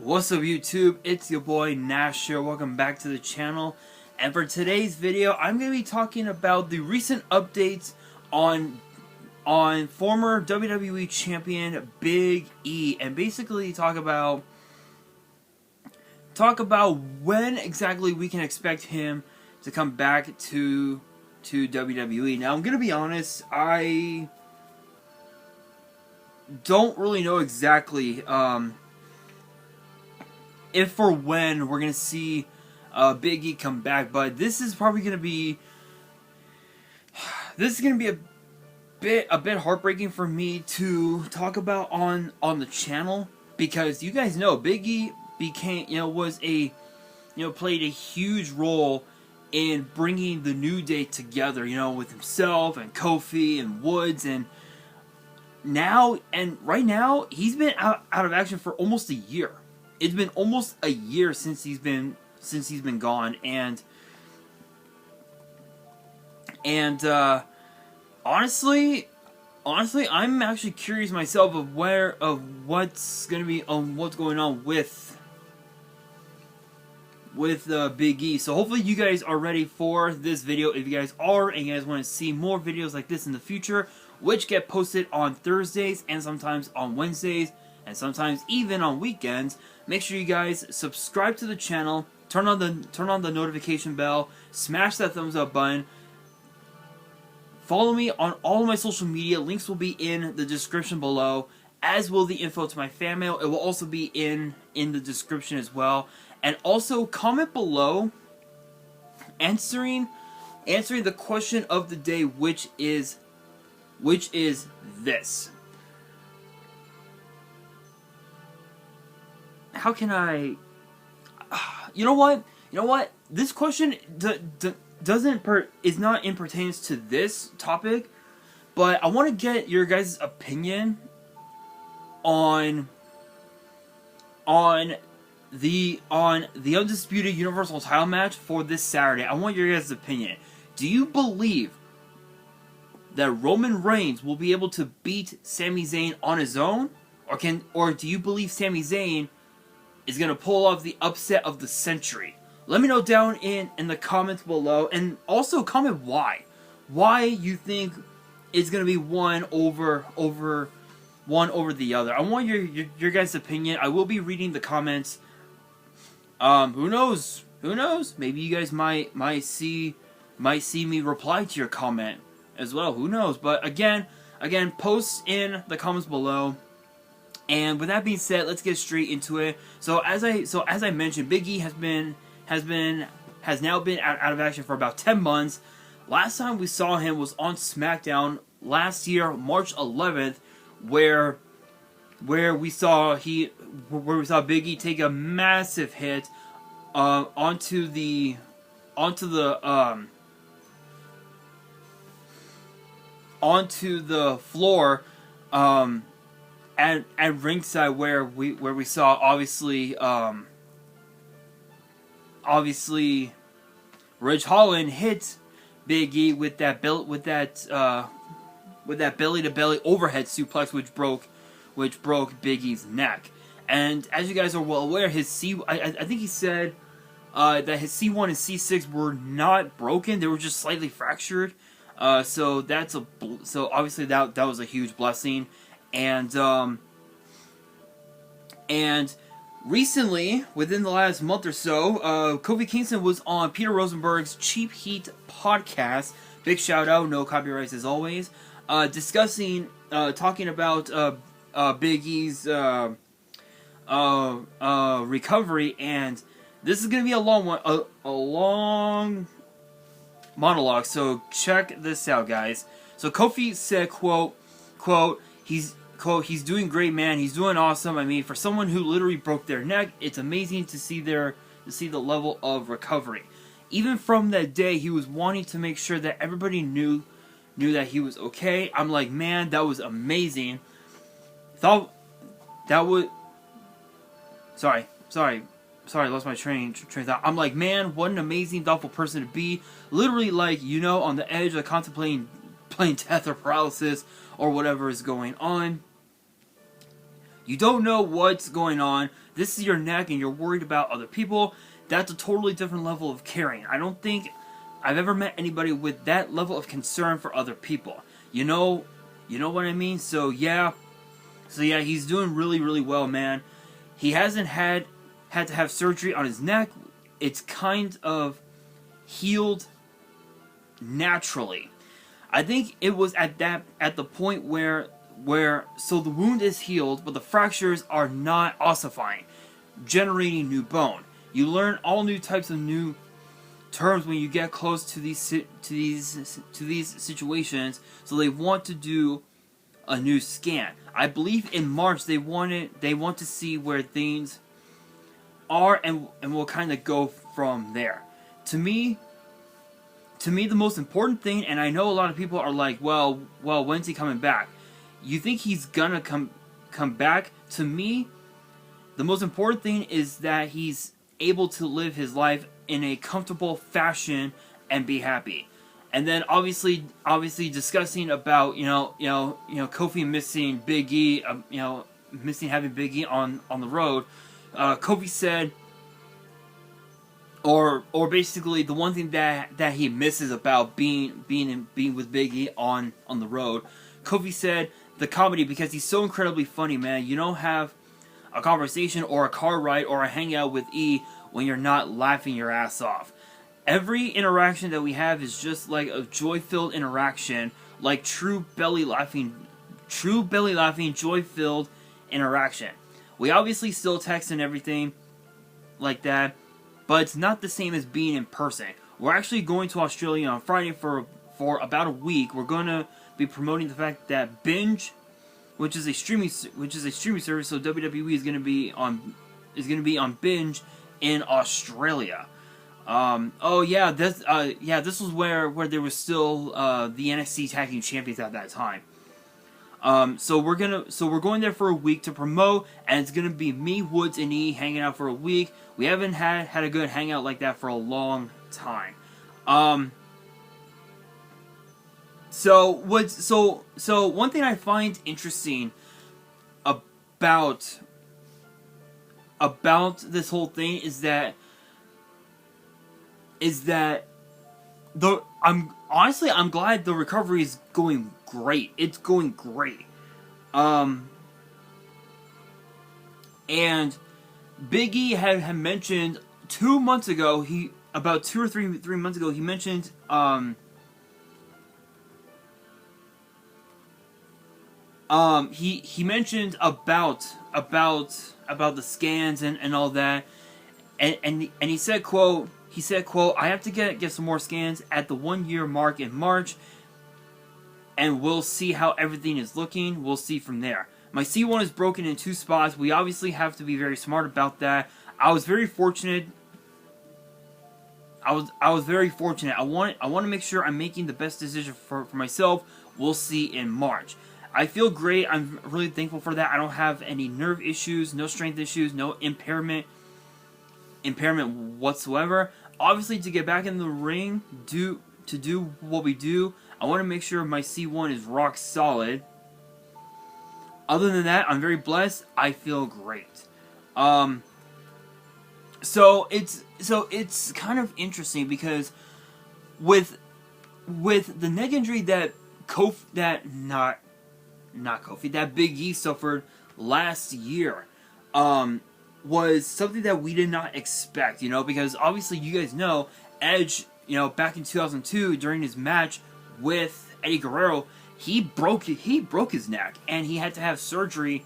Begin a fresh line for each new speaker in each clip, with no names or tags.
What's up YouTube, it's your boy Nash here, welcome back to the channel. And for today's video, I'm going to be talking about the recent updates on former WWE Champion Big E. And basically talk about when exactly we can expect him to come back to WWE. Now I'm going to be honest, I don't really know exactly if or when we're gonna see Big E come back, but this is probably gonna be a bit heartbreaking for me to talk about on the channel, because you guys know Big E played a huge role in bringing the New Day together, with himself and Kofi and Woods, and right now he's been out of action for almost a year. It's been almost a year since he's been gone, and honestly, I'm actually curious myself of what's going on with Big E. So hopefully you guys are ready for this video. If you guys are, and you guys want to see more videos like this in the future, which get posted on Thursdays and sometimes on Wednesdays and sometimes even on weekends, make sure you guys subscribe to the channel, turn on the notification bell, smash that thumbs up button. Follow me on all of my social media. Links will be in the description below, as will the info to my fan mail. It will also be in the description as well. And also comment below answering the question of the day, which is this. How can I... You know what? This question is not in pertains to this topic, but I want to get your guys' opinion on the Undisputed Universal Title match for this Saturday. I want your guys' opinion. Do you believe that Roman Reigns will be able to beat Sami Zayn on his own, or do you believe Sami Zayn is going to pull off the upset of the century? Let me know down in the comments below, and also comment why you think it's going to be one over the other. I want your guys' opinion. I will be reading the comments. Who knows? Maybe you guys might see me reply to your comment as well. Who knows? But again, post in the comments below. And with that being said, let's get straight into it. So as I mentioned, Big E has now been out of action for about 10 months. Last time we saw him was on SmackDown last year, March 11th, where we saw Big E take a massive hit onto the floor at ringside, where we saw obviously Ridge Holland hit Big E with that belly to belly overhead suplex, which broke Big E's neck. And as you guys are well aware, I think he said that his C1 and C6 were not broken; they were just slightly fractured. So obviously that was a huge blessing. And recently, within the last month or so, Kofi Kingston was on Peter Rosenberg's Cheap Heat podcast. Big shout out, no copyrights as always. Talking about Big E's recovery, and this is going to be a long one, a long monologue. So check this out, guys. So Kofi said, quote, he's doing great, man. He's doing awesome. I mean, for someone who literally broke their neck, it's amazing to see the level of recovery. Even from that day, he was wanting to make sure that everybody knew that he was okay. I'm like, man, that was amazing. Thought that would... Sorry, lost my train of thought. I'm like, man, what an amazing, thoughtful person to be. Literally, on the edge of contemplating death or paralysis or whatever is going on. You don't know what's going on. This is your neck and you're worried about other people. That's a totally different level of caring. I don't think I've ever met anybody with that level of concern for other people. You know what I mean? So yeah, he's doing really, really well, man. He hasn't had to have surgery on his neck. It's kind of healed naturally. I think it was at the point where so the wound is healed, but the fractures are not ossifying, generating new bone. You learn all new types of new terms when you get close to these situations. So they want to do a new scan. I believe in March they want to see where things are, and we'll kind of go from there. To me, the most important thing, and I know a lot of people are like, well, when's he coming back? You think he's gonna come back? To me, the most important thing is that he's able to live his life in a comfortable fashion and be happy. And then obviously discussing about Kofi missing Big E, having Big E on the road. Kofi said, or basically the one thing that he misses about being with Big E on the road. Kofi said the comedy, because he's so incredibly funny, man. You don't have a conversation or a car ride or a hangout with E when you're not laughing your ass off. Every interaction that we have is just like a joy-filled interaction, like true belly laughing, joy-filled interaction. We obviously still text and everything like that, but it's not the same as being in person. We're actually going to Australia on Friday for about a week. We're going to be promoting the fact that Binge, which is a streaming service, so WWE is going to be on Binge in Australia. This was where there was still the NXT Tag Team Champions at that time. So we're going there for a week to promote, and it's gonna be me, Woods, and E hanging out for a week. We haven't had a good hangout like that for a long time. So one thing I find interesting about this whole thing is that I'm glad the recovery is going great. It's going great. And Big E had mentioned 2 months ago, about 2 or 3 months ago, he mentioned he mentioned about the scans and all that, and he said, quote, I have to get some more scans at the 1 year mark in March, and we'll see how everything is looking. We'll see from there. My C1 is broken in 2 spots. We obviously have to be very smart about that. I was very fortunate. I was very fortunate. I want to make sure I'm making the best decision for myself. We'll see in March. I feel great. I'm really thankful for that. I don't have any nerve issues, no strength issues, no impairment whatsoever. Obviously, to get back in the ring, to do what we do, I want to make sure my C1 is rock solid. Other than that, I'm very blessed. I feel great. So it's kind of interesting because with the neck injury that that Big E suffered last year, was something that we did not expect, because obviously you guys know Edge, back in 2002 during his match with Eddie Guerrero, he broke his neck and he had to have surgery.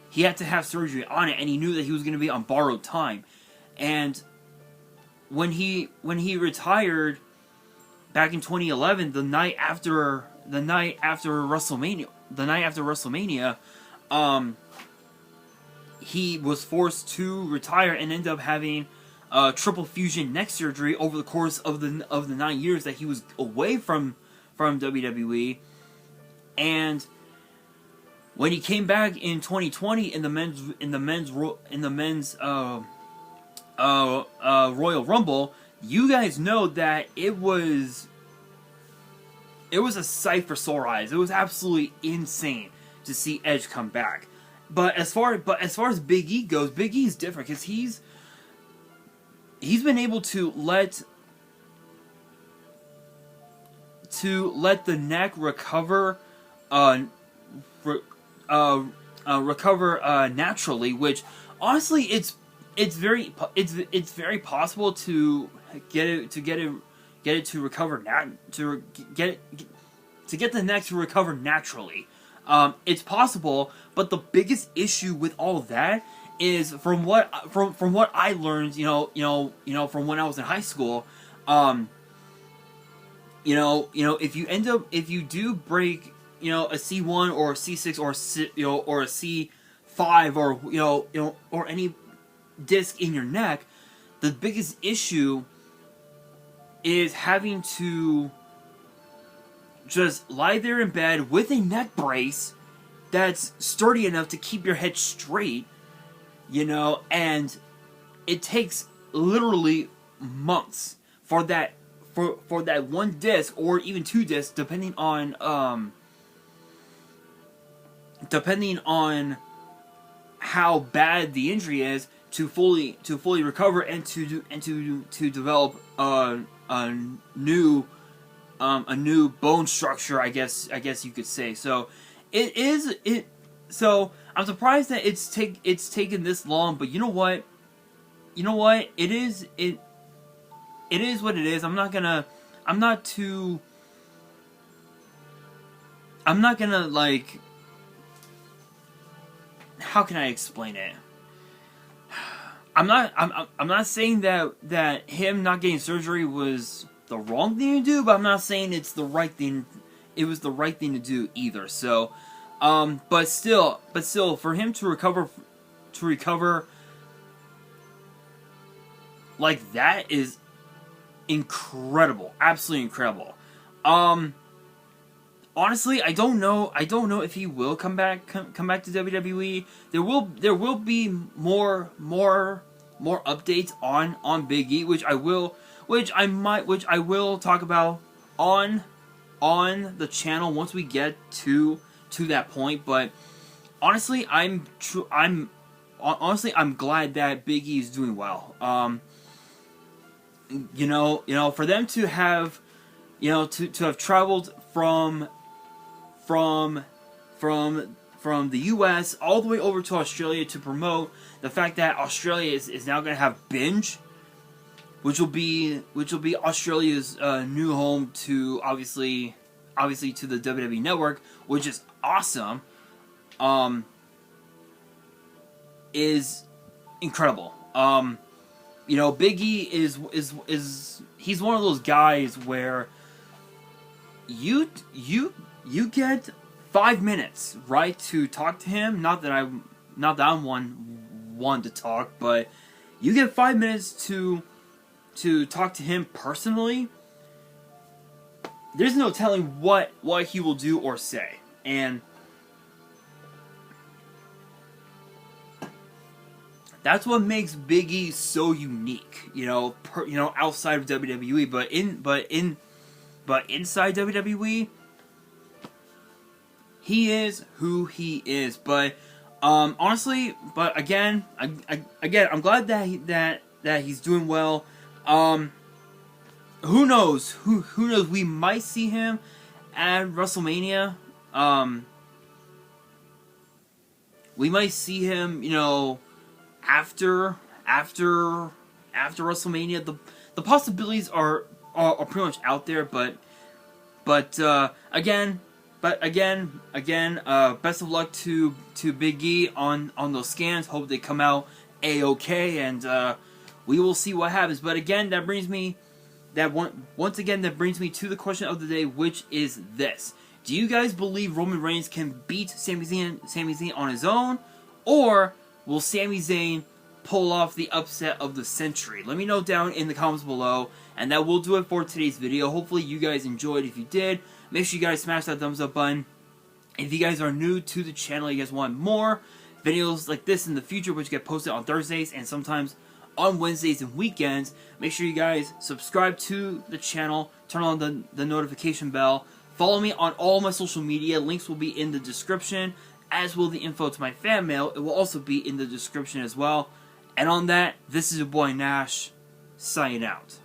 He had to have surgery on it, and he knew that he was going to be on borrowed time. And when he retired back in 2011, the night after WrestleMania, he was forced to retire and ended up having triple fusion neck surgery over the course of the 9 years that he was away from WWE. And when he came back in 2020 in the men's Royal Rumble, you guys know that it was a sight for sore eyes. It was absolutely insane to see Edge come back. but as far as Big E goes, Big E is different because he's been able to let the neck recover, naturally. Which honestly, it's very possible to get it to recover to get the neck to recover naturally. It's possible, but the biggest issue with all of that is from what I learned, from when I was in high school. If you do break, a C1 or a C6 or a C5 or any disc in your neck, the biggest issue is having to just lie there in bed with a neck brace that's sturdy enough to keep your head straight, and it takes literally months for that one disc or even two discs, depending on how bad the injury is, to fully recover and to develop a new bone structure, I guess you could say. So so I'm surprised that it's taken this long, but you know what? It is what it is. I'm not gonna like, how can I explain it? I'm not saying that him not getting surgery was the wrong thing to do, but I'm not saying it's the right thing. It was the right thing to do either. So, but still, for him to recover like that is incredible, absolutely incredible. Honestly, I don't know if he will come back to WWE. There will be more updates on Big E, which I will talk about on the channel once we get to that point. But honestly, I'm glad that Big E is doing well. For them to have, to have traveled from the U.S. all the way over to Australia to promote the fact that Australia is now going to have Binge, which will be Australia's new home to obviously to the WWE network, which is awesome. Is incredible. Big E is he's one of those guys where you get 5 minutes, right, to talk to him. Not that I'm one to talk, but you get 5 minutes to talk to him personally. There's no telling what he will do or say, and that's what makes Big E so unique, outside of WWE, but inside WWE, he is who he is. But honestly, but again, I'm glad that he's doing well. Who knows? Who knows? We might see him at WrestleMania. We might see him, after WrestleMania. The possibilities are pretty much out there, but again, best of luck to Big E on those scans. Hope they come out A-okay, and we will see what happens. But again, that brings me to the question of the day, which is this: do you guys believe Roman Reigns can beat Sami Zayn on his own, or will Sami Zayn pull off the upset of the century? Let me know down in the comments below, and that will do it for today's video. Hopefully you guys enjoyed. If you did, make sure you guys smash that thumbs up button. If you guys are new to the channel, you guys want more videos like this in the future, which get posted on Thursdays and sometimes on Wednesdays and weekends, make sure you guys subscribe to the channel, turn on the notification bell, follow me on all my social media. Links will be in the description as will the info to my fan mail. It will also be in the description as well. And on that, this is your boy Nash, signing out.